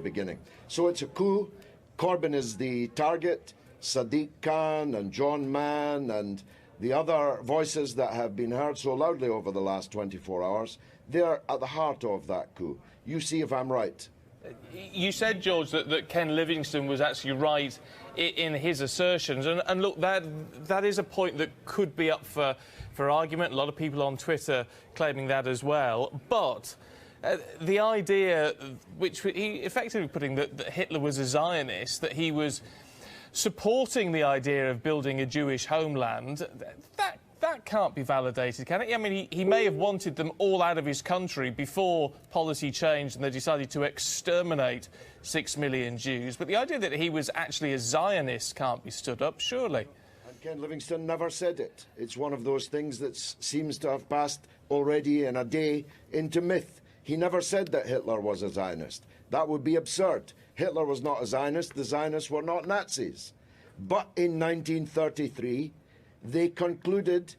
beginning. So it's a coup. Corbyn is the target. Sadiq Khan and John Mann and the other voices that have been heard so loudly over the last 24 hours, they're at the heart of that coup. You see if I'm right. You said, George, that Ken Livingstone was actually right in his assertions. And look, that is a point that could be up for argument. A lot of people on Twitter claiming that as well. But the idea, which he effectively putting that Hitler was a Zionist, that he was supporting the idea of building a Jewish homeland, that can't be validated, can it? I mean, he may have wanted them all out of his country before policy changed and they decided to exterminate 6 million Jews, but the idea that he was actually a Zionist can't be stood up, surely. And Ken Livingstone never said it. It's one of those things that seems to have passed already in a day into myth. He never said that Hitler was a Zionist. That would be absurd. Hitler was not a Zionist. The Zionists were not Nazis. But in 1933, they concluded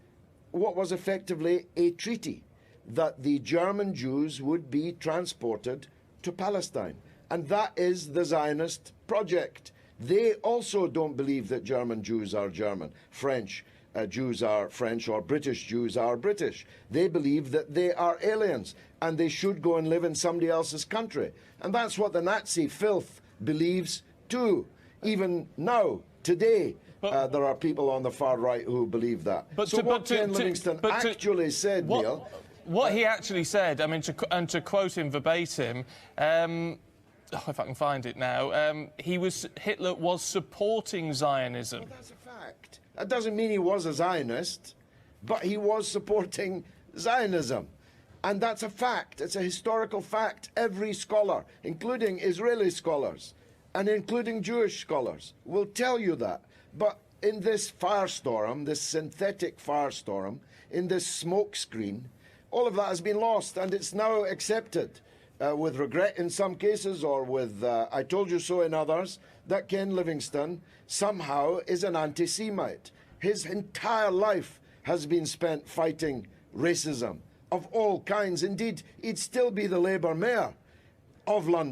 what was effectively a treaty, that the German Jews would be transported to Palestine. And that is the Zionist project. They also don't believe that German Jews are German, French Jews are French, or British Jews are British. They believe that they are aliens and they should go and live in somebody else's country. And that's what the Nazi filth believes too. Even now, today, there are people on the far right who believe that. But so what Ken Livingstone actually said, Neil... What he actually said, I mean, to quote him verbatim, if I can find it now, Hitler was supporting Zionism. Well, that's a fact. That doesn't mean he was a Zionist, but he was supporting Zionism. And that's a fact. It's a historical fact. Every scholar, including Israeli scholars, and including Jewish scholars, will tell you that. But in this firestorm, this synthetic firestorm, in this smoke screen, all of that has been lost, and it's now accepted, with regret in some cases, or with I told you so in others, that Ken Livingstone somehow is an anti-Semite. His entire life has been spent fighting racism of all kinds. Indeed, he'd still be the Labour mayor of London.